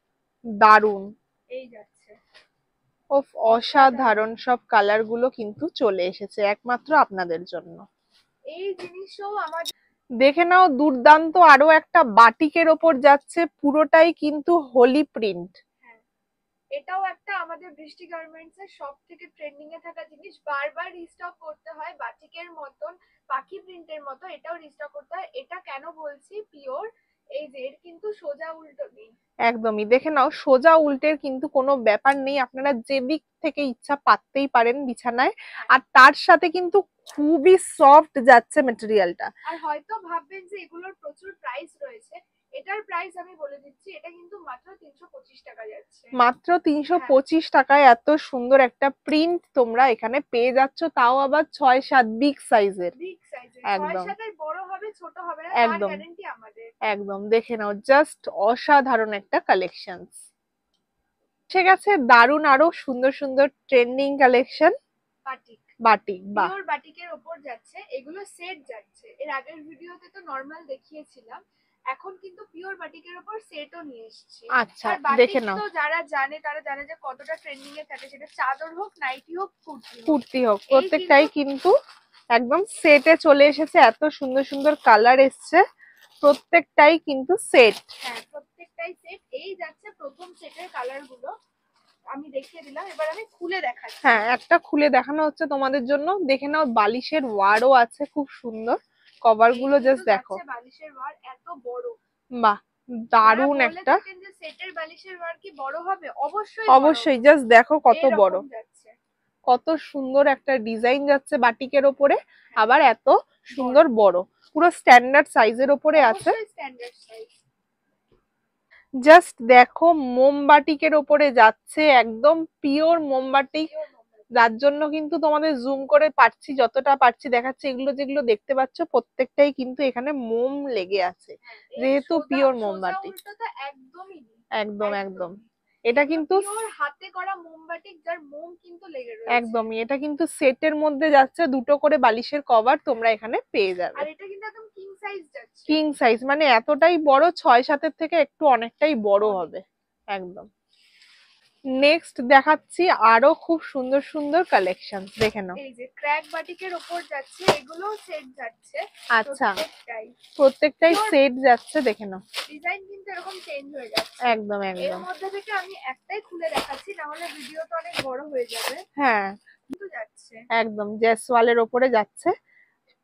দারুন।
এই যাচ্ছে,
ওফ, অসাধারণ সব কালার গুলো কিন্তু চলে এসেছে একমাত্র আপনাদের জন্য।
এই জিনিসও আমার।
দেখে নাও দুর্দান্ত আরো একটা বাটিকের ওপর যাচ্ছে, পুরোটাই কিন্তু হোলি প্রিন্ট।
হ্যাঁ, এটাও একটা আমাদের বৃষ্টি গার্মেন্টস এর সব থেকে ট্রেন্ডিং এ থাকা জিনিস, বারবার রিস্টক করতে হয়। বাটিকের মতন, পাখি প্রিন্টের মতো এটাও রিস্টক করতে হয়। এটা কেন বলছি পিওর, এই যে এর কিন্তু সোজা উল্টো নেই।
একদমই, দেখে নাও সোজা উল্টের কিন্তু কোনো ব্যাপার নেই, আপনারা যেদিক থেকে ইচ্ছা পাততেই পারেন বিছানায়। আর তার সাথে কিন্তু খুবই সফট যাচ্ছে মেটেরিয়ালটা।
আর হয়তো ভাববেন যে এগুলোর প্রচুর প্রাইস রয়েছে, এটার প্রাইস আমি বলে দিচ্ছি, এটা কিন্তু মাত্র 325 টাকা যাচ্ছে।
মাত্র 325 টাকায় এত সুন্দর একটা প্রিন্ট তোমরা এখানে পেয়ে যাচ্ছ, তাও আবার 6-7 বিগ সাইজের।
বিগ সাইজের,
একদম
6-7 বড় হবে ছোট হবে না, তার
একদম
গ্যারান্টি আমাদের।
একদম, দেখে নাও জাস্ট অসাধারণ একটা কালেকশন। ঠিক আছে, দারুণ আরো সুন্দর সুন্দর ট্রেন্ডিং কালেকশন।
বাটিক,
বাটিক, বাহ
পিওর বাটিকের ওপর যাচ্ছে, এগুলো সেট যাচ্ছে। এর আগের ভিডিওতে তো নরমাল দেখিয়েছিলাম, এখন কিন্তু পিওর বাটিকের ওপর সেটও নিয়ে এসেছি।
আচ্ছা
আর
দেখে
বাটিক
নাও,
তো যারা জানে তারা জানে যে কতটা ট্রেন্ডিং এ থাকে, সেটা চাদর হোক, নাইটি হোক, কুর্তি হোক।
কুর্তি হোক, প্রত্যেকটাই কিন্তু একদম সেটে চলে এসেছে। এত সুন্দর সুন্দর কালার এসছে, প্রত্যেকটাই কিন্তু সেট।
হ্যাঁ, প্রত্যেকটাই সেট। এই যাচ্ছে প্রথম সেটের কালার গুলো, আমি দেখিয়ে দিলাম, এবার আমি খুলে দেখাচ্ছি।
হ্যাঁ, একটা খুলে দেখানো হচ্ছে তোমাদের জন্য। দেখে নাও, বালিশের ওয়ারও আছে খুব সুন্দর, কভার গুলো জাস্ট দেখো,
বালিশের ওয়ার এত বড়,
বাহ দারুন একটা।
যে সেটের বালিশের ওয়ার কি বড় হবে? অবশ্যই
অবশ্যই, জাস্ট দেখো কত বড়,
যাচ্ছে।
কত সুন্দর একটা ডিজাইন যাচ্ছে বাটিকের ওপরে, আবার এত সুন্দর বড়, পুরো স্ট্যান্ডার্ড সাইজের ওপরে আছে।
Standard size.
জাস্ট দেখো, মোমবাটিকের ওপরে যাচ্ছে, একদম পিওর মোমবাটিক। যার জন্য কিন্তু তোমাদের জুম করে পাচ্ছি, যতটা পারছি দেখাচ্ছি। এগুলো যেগুলো দেখতে পাচ্ছ প্রত্যেকটাই কিন্তু এখানে মোম লেগে আছে, যেহেতু পিওর মোমবাটি। একদম একদম, এটা কিন্তু
হাতে করা মোমবাটিক, যার মোম কিন্তু লেগে রয়েছে।
একদমই, এটা কিন্তু সেটের মধ্যে যাচ্ছে, দুটো করে বালিশের কভার তোমরা এখানে পেয়ে যাবে।
আর এটা কিন্তু একদম কিং সাইজ যাচ্ছে।
কিং সাইজ মানে এতটাই বড়, 6-7 থেকে একটু অনেকটাই বড় হবে একদম। নেক্সট দেখাচ্ছি আরো খুব সুন্দর সুন্দর কালেকশন, দেখে নাও।
এই যে ক্র্যাক বাটিকের উপর যাচ্ছে, এগুলো সেট যাচ্ছে।
আচ্ছা, প্রত্যেকটাই সেট যাচ্ছে, দেখে নাও।
ডিজাইন কিন্তু এরকম চেঞ্জ হয়ে যাচ্ছে।
একদম একদম।
এর মধ্যে থেকে আমি একটাই খুলে দেখাচ্ছি, না হলে ভিডিওটা অনেক বড় হয়ে যাবে।
হ্যাঁ,
কিন্তু যাচ্ছে
একদম জেসওয়ালের উপরে যাচ্ছে,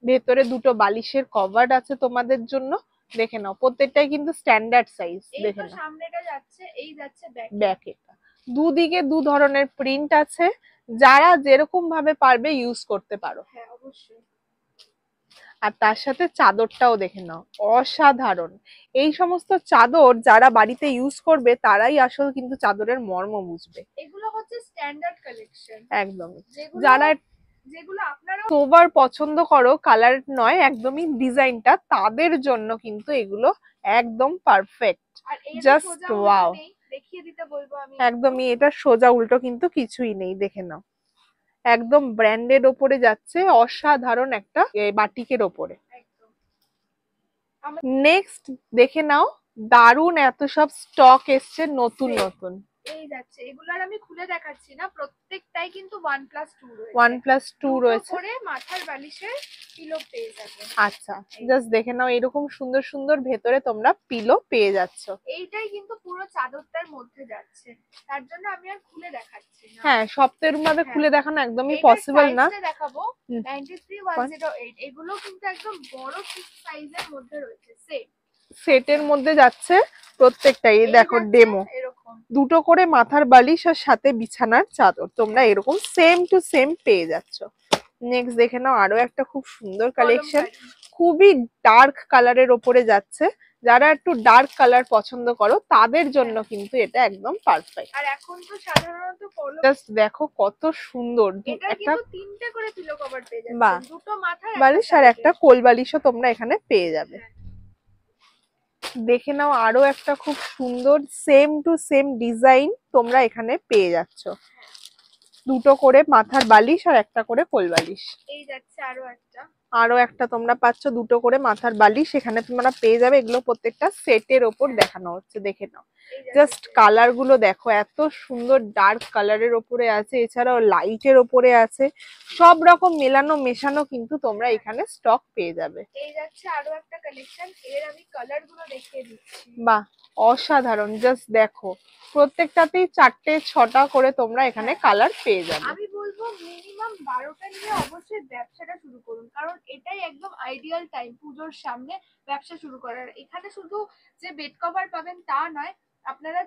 ভেতরে দুটো বালিশের কভার আছে তোমাদের জন্য, দেখে নাও। প্রত্যেকটাই কিন্তু স্ট্যান্ডার্ড সাইজ, দেখে নাও।
সামনেটা যাচ্ছে, এই যাচ্ছে
ব্যাক। এটা দুদিকে দু ধরনের প্রিন্ট আছে, যারা যেরকম ভাবে পারবে ইউজ করতে পারো।
হ্যাঁ অবশ্যই।
আর তার সাথে চাদরটাও দেখে নাও, অসাধারণ। এই সমস্ত চাদর যারা বাড়িতে ইউজ করবে তারাই আসল কিন্তু চাদরের মর্ম বুঝবে।
এগুলো হচ্ছে স্ট্যান্ডার্ড কালেকশন
একদমই, যারা
যেগুলো আপনারা
সোবার পছন্দ করো, কালার নয় একদমই ডিজাইনটা, তাদের জন্য কিন্তু এগুলো একদম পারফেক্ট। জাস্ট ওয়াও,
দেখিয়ে দিতে বলবো আমি।
একদমই, এটা সোজা উল্টো কিন্তু কিছুই নেই, দেখে নাও। একদম ব্র্যান্ডেড ওপরে যাচ্ছে, অসাধারণ একটা বাটিকের ওপরে। নেক্সট দেখে নাও, দারুন এত সব স্টক এসছে নতুন নতুন।
এই যাচ্ছে, এগুলার আমি খুলে দেখাচ্ছি না, প্রত্যেকটাই কিন্তু 1+2 রয়েছে।
1+2 রয়েছে,
করে মাথার বালিশের পিলো পেয়ে যাবে।
আচ্ছা, জাস্ট দেখে নাও, এরকম সুন্দর সুন্দর ভেতরে তোমরা পিলো পেয়ে যাচ্ছ।
এইটাই কিন্তু পুরো চাদরটার মধ্যে যাচ্ছে, তার জন্য আমি আর খুলে দেখাচ্ছি না।
হ্যাঁ, সপ্তাহের ভাবে খুলে দেখানো একদমই পসিবল না।
দেখাবো 93108, এগুলো কিন্তু একদম বড় সাইজের মধ্যে রয়েছে।
সেটের মধ্যে যাচ্ছে প্রত্যেকটাই, দেখো ডেমো, দুটো করে মাথার বালিশ আর সাথে বিছানার চাদর তোমরা এরকম সেম টু সেম পেয়ে যাচ্ছ। নেক্সট দেখে নাও, আরো একটা খুব সুন্দর কালেকশন, খুবই ডার্ক কালারের ওপরে যাচ্ছে। যারা একটু ডার্ক কালার পছন্দ করো তাদের জন্য কিন্তু এটা একদম পারফেক্ট।
আর এখন তো সাধারণত
জাস্ট দেখো কত সুন্দর,
একটা তিনটে করে পিলো কভার পেয়ে যাচ্ছে,
বা
দুটো মাথার
বালিশ আর একটা কোল বালিশও তোমরা এখানে পেয়ে যাবে। দেখে নাও, আরো একটা খুব সুন্দর সেম টু সেম ডিজাইন তোমরা এখানে পেয়ে যাচ্ছ, দুটো করে মাথার বালিশ আর একটা করে কোল বালিশ।
এই যাচ্ছে
আরো একটা তোমরা পাচ্ছ, দুটো করে মাথার বালিশ এখানে তোমরা পেয়ে যাবে। এগুলো প্রত্যেকটা সেটের ওপর দেখানো হচ্ছে, দেখে নাও। জাস্ট কালার গুলো দেখো, এত সুন্দর ডার্ক কালারের ওপরে আছে, এছাড়াও লাইটের ওপরে আছে, সব রকম মেলানো মেশানো কিন্তু তোমরা এখানে স্টক পেয়ে যাবে।
এই যাচ্ছে আরো একটা কালেকশন, এর আমি কালার গুলো দেখিয়ে দিচ্ছি।
বাহ, অসাধারণ। জাস্ট দেখো, প্রত্যেকটাতেই 4-6টা করে তোমরা এখানে কালার পেয়ে যাবে।
আমি বলবো মিনিমাম 12টা নিয়ে অবশ্যই ব্যবসাটা শুরু করুন, কারণ এটাই একদম আইডিয়াল টাইম পুজোর সামনে ব্যবসা শুরু করার। এখানে শুধু যে বেড কভার পাবেন তা নয়, আপনারা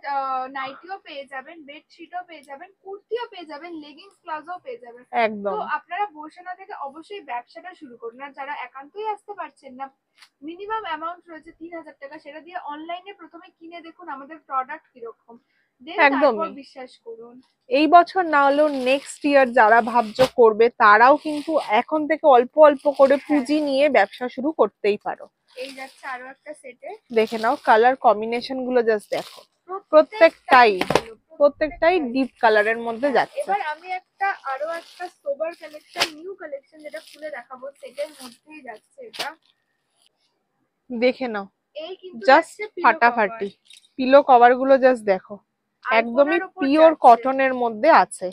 নাইটিও পেয়ে যাবেন, বেডশিটও পেয়ে যাবেন, কুর্তিও পেয়ে যাবেন, লেগিংস প্লাজোও পেয়ে যাবেন।
একদম,
তো আপনারা বসে না থেকে অবশ্যই ব্যবসাটা শুরু করুন। আর যারা একান্তই আসতে পারছেন না, মিনিমাম অ্যামাউন্ট রয়েছে 3000 টাকা, সেটা দিয়ে অনলাইনে প্রথমে কিনে দেখুন আমাদের প্রোডাক্ট কিরকম,
একদমই
বিশ্বাস করুন।
এই বছর না হলেও নেক্সট ইয়ার যারা ভাবছো করবে, তারাও কিন্তু এখন থেকে অল্প অল্প করে পুঁজি নিয়ে ব্যবসা শুরু করতেই পারো।
এই যাচ্ছে আরো একটা সেটে,
দেখে নাও কালার কম্বিনেশন গুলো, জাস্ট দেখো, প্রত্যেকটাই প্রত্যেকটাই ডিপ কালারের মধ্যে যাচ্ছে।
এবার আমি আরো একটা সোবার কালেকশন, নিউ কালেকশন যেটা খুলে দেখাবো, সেটার মধ্যেই যাচ্ছে এটা।
দেখে নাও,
এই কিন্তু
জাস্ট ফাটাফাটি পিলো কভার গুলো জাস্ট দেখো, একদমই পিওর কটনের মধ্যে আছে,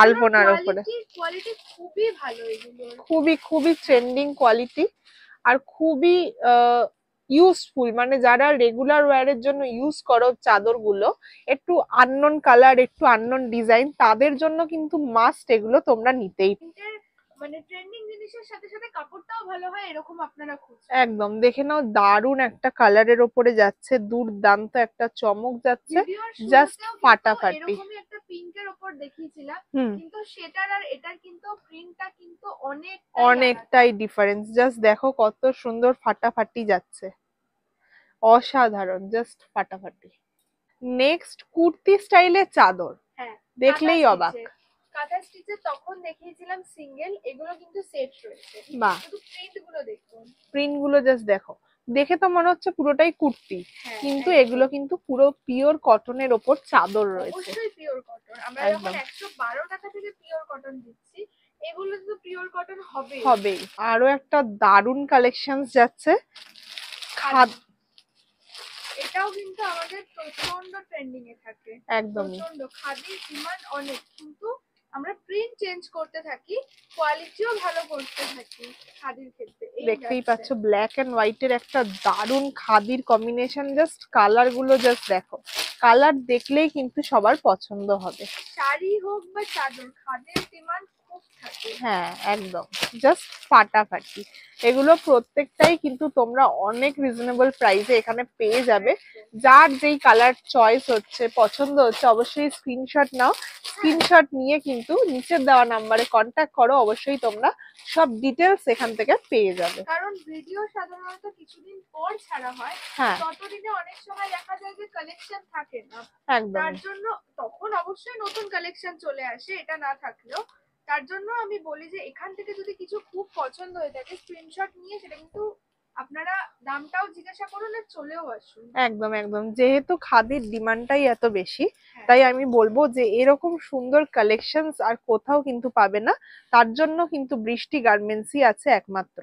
আলপনার উপরে।
কোয়ালিটি খুবই ভালো, এগুলো
খুবই খুবই ট্রেন্ডিং কোয়ালিটি আর খুবই ইউজফুল, মানে যারা রেগুলার ওয়্যারের জন্য ইউজ করো চাদর গুলো, একটু আননোন কালার, একটু আননোন ডিজাইন, তাদের জন্য কিন্তু মাস্ট এগুলো তোমরা নিতেই।
মানে ট্রেন্ডিং জিনিসের সাথে সাথে কাপড়টাও ভালো হয়, এরকম আপনারা খুঁজছেন।
একদম দেখে নাও, দারুন একটা কালারের ওপরে যাচ্ছে, দুর্দান্ত একটা চমক যাচ্ছে, জাস্ট ফাটাফাটি।
এরকমই একটা পিঙ্কের উপর দেখিয়েছিলাম, কিন্তু সেটার আর এটার কিন্তু প্রিন্টটা কিন্তু
অনেকটাই ডিফারেন্স। জাস্ট দেখো কত সুন্দর ফাটাফাটি যাচ্ছে, অসাধারণ, জাস্ট ফাটাফাটি। নেক্সট কুর্তি স্টাইলের চাদর, দেখলেই অবাক।
কাঁথা স্টিচে তখন দেখিয়েছিলাম সিঙ্গেল, এগুলো কিন্তু সেট রয়েছে।
বাহ,
শুধু প্রিন্ট গুলো দেখুন,
প্রিন্ট গুলো জাস্ট দেখো, দেখে তো মনে হচ্ছে পুরোটাই কুর্তি, কিন্তু এগুলো কিন্তু পুরো পিওর কটনের ওপর চাদর রয়েছে।
অবশ্যই পিওর কটন। আমরা যখন 112 টাকা থেকে পিওর কটন দিচ্ছি, এগুলো তো পিওর কটন হবেই।
আরো একটা দারুন কালেকশন যাচ্ছে,
এটাও কিন্তু আমাদের প্রচন্ড ট্রেন্ডিং এ থাকে,
একদমই
প্রচন্ড খাদির ডিমান্ড অনেক, কিন্তু আমরা প্রিন্ট চেঞ্জ করতে থাকি, কোয়ালিটিও ভালো করতে থাকি খাদির ক্ষেত্রে।
দেখতেই পাচ্ছ ব্ল্যাক এন্ড হোয়াইট এর একটা দারুন খাদির কম্বিনেশন, জাস্ট কালার গুলো জাস্ট দেখো, কালার দেখলেই কিন্তু সবার পছন্দ হবে।
শাড়ি হোক বা চাদর, খাদির ডিমান্ড খুব থাকে।
হ্যাঁ একদম, জাস্ট ফাটাফাটি। এগুলো প্রত্যেকটাই কিন্তু তোমরা অনেক রিজনেবল প্রাইসে এখানে পেয়ে যাবে। যার যেই কালার চয়েস হচ্ছে, পছন্দ হচ্ছে, অবশ্যই স্ক্রিনশট নাও, স্ক্রিনশট নিয়ে কিন্তু নিচের দেওয়া নাম্বারে কন্ট্যাক্ট করো, অবশ্যই তোমরা সব ডিটেলস এখান থেকে পেয়ে যাবে।
কারণ ভিডিও সাধারণত কিছুদিন পর ছাড়া হয়, ততদিনে অনেক সময় দেখা যায় যে কালেকশন থাকে না, তার জন্য তখন অবশ্যই নতুন কালেকশন চলে আসে, এটা না থাকলেও। তার জন্য আমি বলি যে এখান থেকে যদি কিছু খুব পছন্দ হয়ে থাকে, স্ক্রিনশট নিয়ে সেটা কিন্তু আপনারা দামটাও জিজ্ঞাসা করুন আর চলেও আসুন।
একদম একদম, যেহেতু খাদির ডিমান্ডটাই এত বেশি, তাই আমি বলবো যে এরকম সুন্দর কালেকশনস আর কোথাও কিন্তু পাবে না, তার জন্য কিন্তু বৃষ্টি গার্মেন্টসই আছে একমাত্র।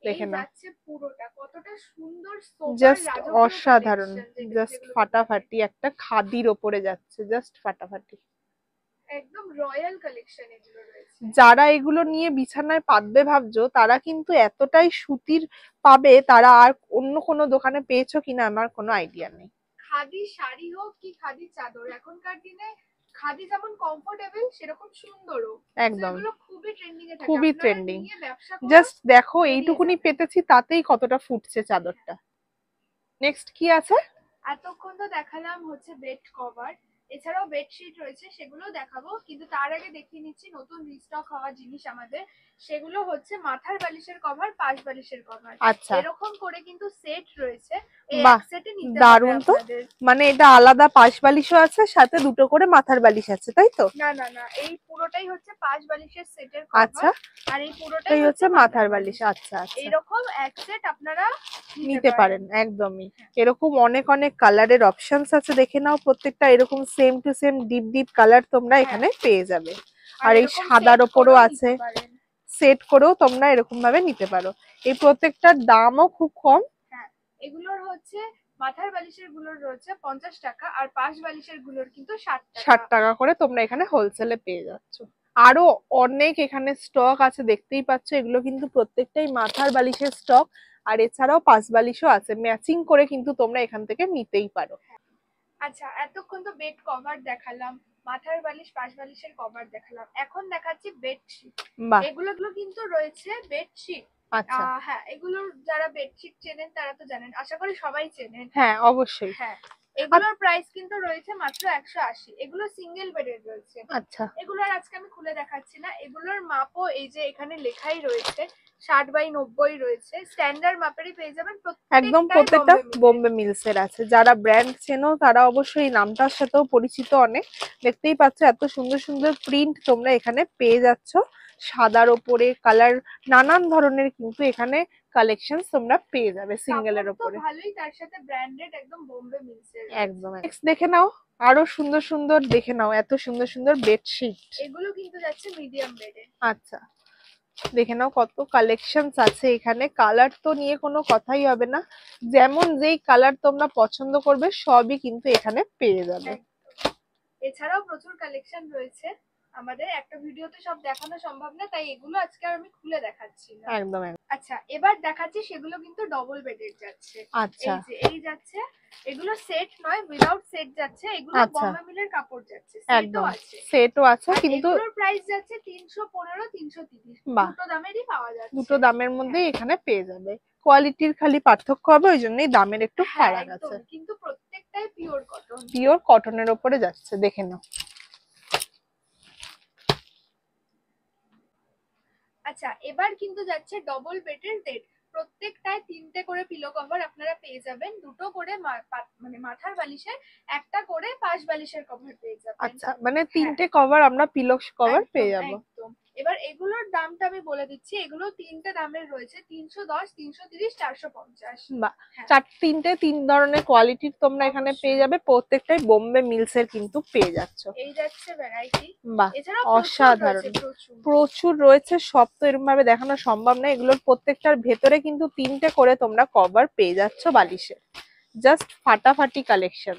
দেখে না
পুরোটা কতটা সুন্দর,
জাস্ট অসাধারণ, জাস্ট ফাটাফাটি, একটা খাদির ওপরে যাচ্ছে, জাস্ট ফাটাফাটি,
একদম রয়্যাল কালেকশন এগুলো রয়েছে।
যারা এগুলো নিয়ে বিছানায় পাতবে ভাবছো, তারা কিন্তু এতটাই সুতির পাবে, তারা আর অন্য কোনো দোকানে পেয়েছো কিনা আমার কোনো আইডিয়া নেই।
খাদি শাড়ি হোক কি খাদি চাদর, এখনকার দিনে খাদি যেমন কমফোর্টেবল সেরকম সুন্দরও,
একদম
খুবই ট্রেন্ডিং এ থাকে,
খুবই ট্রেন্ডিং। জাস্ট দেখো এইটুকুনি পেতেছি, তাতেই কতটা ফুটছে চাদরটা। নেক্সট কি আছে?
এতক্ষণ তো দেখালাম হচ্ছে বেড কভার, এছাড়াও বেডশিট রয়েছে, সেগুলো দেখাবো, কিন্তু তার আগে দেখিয়ে নিচ্ছি নতুন রিস্টক হওয়া জিনিস আমাদের। সেগুলো হচ্ছে মাথার বালিশের কভার, পাশ বালিশের কভার, এরকম করে কিন্তু সেট রয়েছে।
দারুন তো, মানে এটা আলাদা পাশ বালিশও আছে, সাথে দুটো করে মাথার বালিশ আছে, তাই তো?
না না না, এই পুরোটাই হচ্ছে পাশ বালিশের সেটের কভার।
আচ্ছা,
আর এই পুরোটাই হচ্ছে মাথার বালিশ। আচ্ছা আচ্ছা, এরকম এক সেট আপনারা
নিতে পারেন। একদমই, এরকম অনেক অনেক কালারের অপশনস আছে, দেখে নাও, প্রত্যেকটা এরকম same to same deep deep colour তোমরা এখানে পেয়ে যাবে। আর এই সাদার ওপরও আছে, সেট করেও তোমরা এরকম ভাবে নিতে পারো। এই প্রত্যেকটার দামও খুব কম।
এগুলোর হচ্ছে মাথার বালিশের গুলোর রয়েছে 50 টাকা, আর পাশ বালিশের গুলোর কিন্তু
60 টাকা করে তোমরা এখানে হোলসেলে পেয়ে যাচ্ছ। আরো অনেক এখানে স্টক আছে, দেখতেই পাচ্ছ, এগুলো কিন্তু প্রত্যেকটাই মাথার বালিশের স্টক, আর এছাড়াও পাশ বালিশও আছে, ম্যাচিং করে কিন্তু তোমরা এখান থেকে নিতেই পারো।
আচ্ছা, এতক্ষণ তো বেড কভার দেখালাম, মাথার বালিশ পাশ বালিশের কভার দেখালাম, এখন দেখাচ্ছি বেডশিট। এগুলো কিন্তু রয়েছে বেডশিট।
আচ্ছা,
হ্যাঁ, এগুলো যারা বেডশিট চেনেন তারা তো জানেন, আশা করি সবাই চেনেন।
হ্যাঁ অবশ্যই।
হ্যাঁ, এগুলোর প্রাইস কিন্তু রয়েছে মাত্র 180। এগুলো সিঙ্গেল বেডের রয়েছে।
আচ্ছা,
এগুলোর আজকে আমি খুলে দেখাচ্ছি না, এগুলোর মাপও এই যে এখানে লেখাই রয়েছে, 60/90 রয়েছে, স্ট্যান্ডার্ড মাপেরই পেয়ে যাবেন।
একদম প্রত্যেকটা বোম্বে মিলস এর আছে, যারা ব্র্যান্ড চেনো তারা অবশ্যই নামটার সাথেও পরিচিত অনেক। দেখতেই পাচ্ছ এত সুন্দর সুন্দর প্রিন্ট তোমরা এখানে পেয়ে যাচ্ছ, সাদার ওপরে কালার, নানান ধরনের কিন্তু এখানে কালেকশন তোমরা পেয়ে যাবে সিঙ্গেল এর
কাপড় তো
উপরে।
ভালোই, তার সাথে ব্র্যান্ডেড একদম বোম্বে মিলসের।
একদম Next দেখে নাও, আরো সুন্দর সুন্দর দেখে নাও, এত সুন্দর সুন্দর বেডশিট।
এগুলো কিন্তু যাচ্ছে মিডিয়াম বেডে।
আচ্ছা, দেখে নাও কত কালেকশনস আছে এখানে। কালার তো নিয়ে কোনো কথাই হবে না, যেমন যেই কালার তোমরা পছন্দ করবে সবই কিন্তু এখানে পেয়ে যাবে।
এছাড়াও প্রচুর কালেকশন রয়েছে আমাদের, একটা ভিডিওতে সব দেখানো সম্ভব না, তাই এগুলো আজকে আর আমি খুলে দেখাচ্ছি না।
একদম
আচ্ছা, এবার দেখাচ্ছি সেগুলো কিন্তু ডবল বেডের যাচ্ছে।
আচ্ছা
এই যে এই যাচ্ছে, এগুলো সেট নয়, উইদাউট সেট যাচ্ছে। এগুলো
আচ্ছা।
বোম্বে মিলের কাপড় যাচ্ছে, সেটও
একদম
আছে।
সেটও আছে,
আর
কিন্তু
এগুলোর প্রাইস যাচ্ছে 315 330,
বাহ,
দুটো দামেরই পাওয়া যাচ্ছে।
দুটো দামের মধ্যেই এখানে পেয়ে যাবে। কোয়ালিটির খালি পার্থক্য হবে, ওই জন্যই দামের একটু
হ্যাঁ,
ফারাক
একদম,
আছে।
কিন্তু প্রত্যেকটাই পিওর কটন।
পিওর কটনের ওপরে যাচ্ছে, দেখে নাও।
আচ্ছা, এবার কিন্তু যাচ্ছে ডবল বেডের সেট। প্রত্যেকটায় 3টে করে পিলো কভার আপনারা পেয়ে যাবেন, দুটো করে মানে মাথার বালিশের, একটা করে পাশ বালিশের কভার পেয়ে যাবেন।
আচ্ছা, মানে 3টে কভার আমরা পিলো কভার পেয়ে
একদম,
যাবো।
একদম। এবার এগুলোর দামটা আমি বলে দিচ্ছি, এগুলো 3টে দামের রয়েছে, 310 330 450।
বাহ,
হ্যাঁ,
তিন ধরনের কোয়ালিটির তোমরা এখানে পেয়ে যাবে, প্রত্যেকটাই বোম্বে মিলস এর কিন্তু পেয়ে যাচ্ছ।
এই যাচ্ছে ভ্যারাইটি।
বাহ,
এছাড়া
অসাধারণ,
প্রচুর
প্রচুর রয়েছে, সব তো এরকম ভাবে দেখানো সম্ভব না। এগুলোর প্রত্যেকটার ভেতরে কিন্তু 3টে করে তোমরা কভার পেয়ে যাচ্ছ বালিশের। জাস্ট ফাটাফাটি কালেকশন,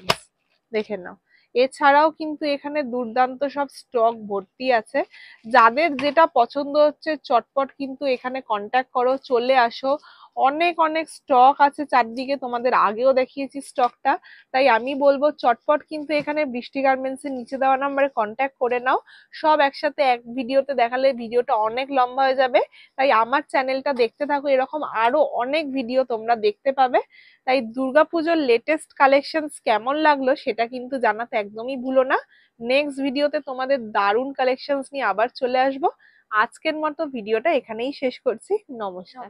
দেখে নাও। এছাড়াও কিন্তু এখানে দুর্দান্ত সব স্টক ভর্তি আছে। যাদের যেটা পছন্দ হচ্ছে চটপট কিন্তু এখানে কন্ট্যাক্ট করো, চলে আসো। অনেক অনেক স্টক আছে চারদিকে, তোমাদের আগেও দেখিয়েছি স্টকটা। তাই আমি বলবো চটপট কিন্তু এখানে বৃষ্টি গার্মেন্টস এর নিচে দেওয়া নাম্বারে কন্ট্যাক্ট করে নাও। সব একসাথে এক ভিডিওতে দেখালে ভিডিওটা অনেক লম্বা হয়ে যাবে। তাই আমার চ্যানেলটা দেখতে থাকো, এরকম আরো অনেক ভিডিও তোমরা দেখতে পাবে। তাই দুর্গাপুজোর লেটেস্ট কালেকশনস কেমন লাগলো সেটা কিন্তু জানাতে একদমই ভুলো না। নেক্সট ভিডিওতে তোমাদের দারুণ কালেকশনস নিয়ে আবার চলে আসবো। আজকের মতো ভিডিওটা এখানেই শেষ করছি। নমস্কার।